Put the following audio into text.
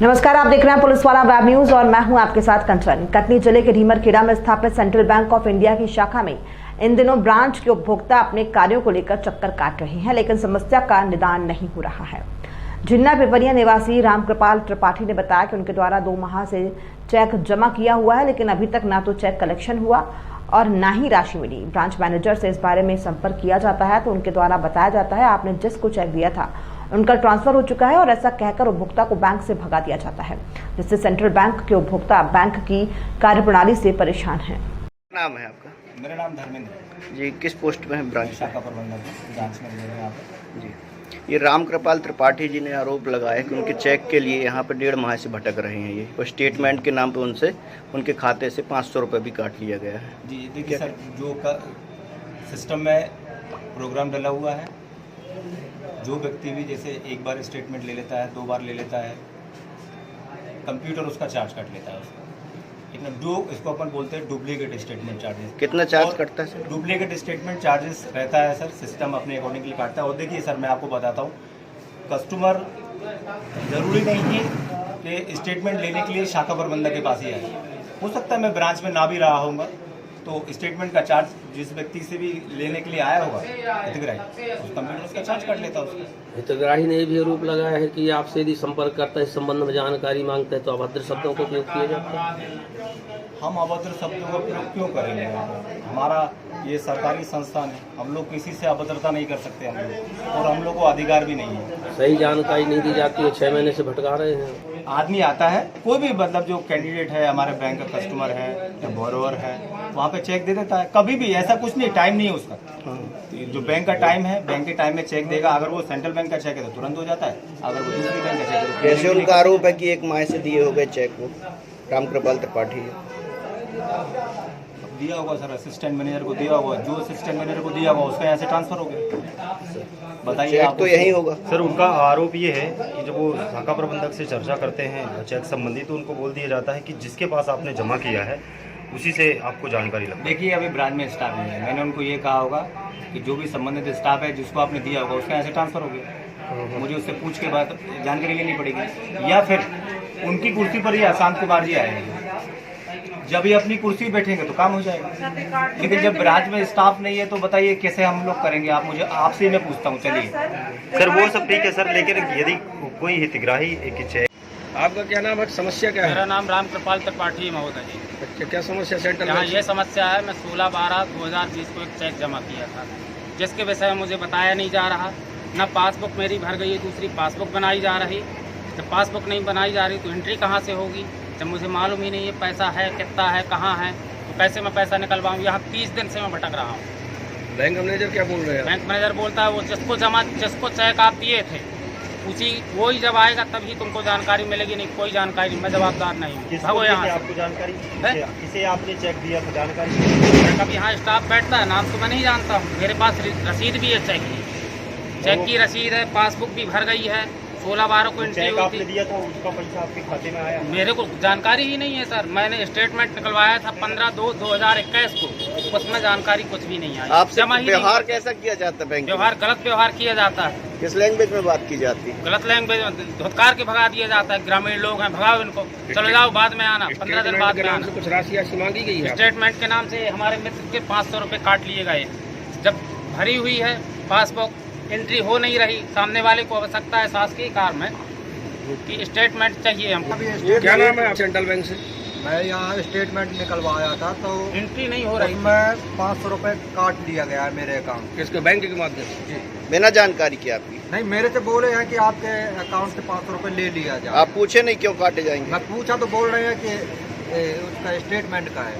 नमस्कार, आप देख रहे हैं पुलिस वाला वेब न्यूज और मैं हूं आपके साथ कंचन। कटनी जिले के ढीमरखेड़ा में स्थापित सेंट्रल बैंक ऑफ इंडिया की शाखा में इन दिनों ब्रांच के उपभोक्ता अपने कार्यों को लेकर चक्कर काट रहे हैं, लेकिन समस्या का निदान नहीं हो रहा है। जिन्ना पिपरिया निवासी रामकृपाल त्रिपाठी ने बताया कि उनके द्वारा 2 माह से चेक जमा किया हुआ है, लेकिन अभी तक ना तो चेक कलेक्शन हुआ और ना ही राशि मिली। ब्रांच मैनेजर से इस बारे में संपर्क किया जाता है तो उनके द्वारा बताया जाता है आपने जिसको चेक दिया था उनका ट्रांसफर हो चुका है, और ऐसा कहकर उपभोक्ता को बैंक से भगा दिया जाता है, जिससे सेंट्रल बैंक के उपभोक्ता बैंक की कार्यप्रणाली से परेशान हैं। नाम है आपका? मेरा नाम धर्मेंद्र जी। किस पोस्ट में है? ब्रांच शाखा प्रबंधक ब्रांच में यहाँ पर। जी। ये रामकृपाल त्रिपाठी जी ने आरोप लगाया कि उनके चेक के लिए यहाँ पर 1.5 माह से भटक रहे हैं ये, और स्टेटमेंट के नाम पे उनसे उनके खाते से 500 रुपये भी काट लिया गया है। जी देखिए सर, जो सिस्टम में प्रोग्राम डला हुआ है, जो व्यक्ति भी जैसे एक बार स्टेटमेंट ले लेता है, 2 बार ले लेता है, कंप्यूटर उसका चार्ज काट लेता है उसका। लेकिन जो इसको अपन बोलते हैं डुप्लीकेट स्टेटमेंट चार्जेस। कितना चार्ज कटता है सर? डुप्लीकेट स्टेटमेंट चार्जेस रहता है सर, सिस्टम अपने अकॉर्डिंगली काटता है। और देखिए सर, मैं आपको बताता हूँ, कस्टमर ज़रूरी नहीं है कि स्टेटमेंट लेने के लिए शाखा प्रबंधक के पास ही आए। हो सकता है मैं ब्रांच में ना भी रहा होऊंगा तो स्टेटमेंट का चार्ज जिस व्यक्ति से भी लेने के लिए आया होगा हितग्राही, उस कंप्यूटर उसका चार्ज काट लेता है उसका। हितग्राही ने भी आरोप लगाया है कि आपसे यदि संपर्क करता है, इस संबंध में जानकारी मांगता है तो अभद्र शब्दों का उपयोग किया जाता है। हम अभद्र शब्दों का प्रयोग क्यों करेंगे? हमारा ये सरकारी संस्थान है, हम लोग किसी से अभद्रता नहीं कर सकते हम लोग, और हम लोग को अधिकार भी नहीं है। सही जानकारी नहीं दी जाती है, 6 महीने से भटका रहे हैं। आदमी आता है, कोई भी मतलब जो कैंडिडेट है, हमारे बैंक का कस्टमर है या बोरोवर है, वहाँ पे चेक दे देता है। कभी भी ऐसा कुछ नहीं, टाइम नहीं है उसका। जो बैंक का टाइम है, बैंक के टाइम में चेक देगा। अगर वो सेंट्रल बैंक का चेक है तो तुरंत हो जाता है, अगर वो दूसरी बैंक का चेक है तो जैसे उनका आरोप है कि 1 माह से दिए हो गए चेक वो रामकृपाल त्रिपाठी दिया होगा सर, असिस्टेंट मैनेजर को दिया होगा, जो असिस्टेंट मैनेजर को दिया होगा उसका यहाँ से ट्रांसफर हो गया। बताइए आप। तो यही होगा सर। उनका आरोप ये है कि जब वो शाखा प्रबंधक से चर्चा करते हैं चेक संबंधी, तो उनको बोल दिया जाता है कि जिसके पास आपने जमा किया है उसी से आपको जानकारी लगती है। देखिए, अभी ब्रांच में स्टाफ नहीं है, मैंने उनको ये कहा होगा कि जो भी संबंधित स्टाफ है जिसको आपने दिया होगा उसका यहाँ से ट्रांसफर हो गया। मुझे उससे पूछ के बाद जानकारी लेनी पड़ेगी, या फिर उनकी कुर्सी पर ही अशांत कुमार जी आएंगे। जब ये अपनी कुर्सी बैठेंगे तो काम हो जाएगा, लेकिन जब ब्रांच में स्टाफ नहीं है तो बताइए कैसे हम लोग करेंगे? आप मुझे आपसे ही मैं पूछता हूँ। चलिए सर, वो सब ठीक है सर, लेकिन यदि कोई हितग्राही एक चेक। आपका क्या नाम है, समस्या क्या है? मेरा नाम रामकृपाल त्रिपाठी महोदय जी। अच्छा, क्या समस्या सेंट्रल यहाँ बैंक? ये समस्या है, मैं 16/12/2020 को एक चेक जमा किया था, जिसके विषय में मुझे बताया नहीं जा रहा। न पासबुक मेरी भर गई है, दूसरी पासबुक बनाई जा रही। जब पासबुक नहीं बनाई जा रही तो एंट्री कहाँ से होगी? जब मुझे मालूम ही नहीं है पैसा है कितना है कहाँ है, तो कैसे मैं पैसा निकलवाऊँ? यहाँ 30 दिन से मैं भटक रहा हूँ। बैंक मैनेजर क्या बोल रहे हैं? बैंक मैनेजर बोलता है वो जिसको चेक आप दिए थे वही जब आएगा तभी तुमको जानकारी मिलेगी, नहीं कोई जानकारी नहीं, मैं जवाबदार नहीं हूँ। किसको यहाँ आपको जानकारी है? किसे आपने चेक दिया था जानकारी? कभी यहाँ स्टाफ बैठता है, नाम तो मैं नहीं जानता हूँ। मेरे पास रसीद भी है चेक की, चेक की रसीद है, पासबुक भी भर गई है। 16/12 को एंट्री हुई थी। दिया था उसका पैसा आपके खाते में आया? मेरे को जानकारी ही नहीं है सर। मैंने स्टेटमेंट निकलवाया था 15/2/2021 को, उसमें जानकारी कुछ भी नहीं आई। आपसे व्यवहार कैसा किया जाता है बैंक में? व्यवहार गलत व्यवहार किया जाता है। किस लैंग्वेज में बात की जाती है? गलत लैंग्वेज में धुतकार के भगा दिया जाता है। ग्रामीण लोग हैं, भगाओ इनको, चलो जाओ, बाद में आना, 15 दिन बाद में आना। कुछ राशि मांगी गई है? स्टेटमेंट के नाम से हमारे मित्र के 500 रुपये काट लिए गए। जब भरी हुई है पासबुक, एंट्री हो नहीं रही। सामने वाले को आवश्यकता है शासकीय कार में कि स्टेटमेंट चाहिए हमको। क्या नाम है आप? सेंट्रल बैंक से मैं यहाँ स्टेटमेंट निकलवाया था तो एंट्री नहीं हो रही। उसमें 500 रुपये काट लिया गया है मेरे अकाउंट। किसके? बैंक के माध्यम से? बिना जानकारी की आपकी? नहीं, मेरे से बोले हैं कि आपके अकाउंट से 500 रुपये ले लिया जाए। आप पूछे नहीं क्यों काटे जाएंगे? मैं पूछा तो बोल रहे हैं कि उसका स्टेटमेंट का है।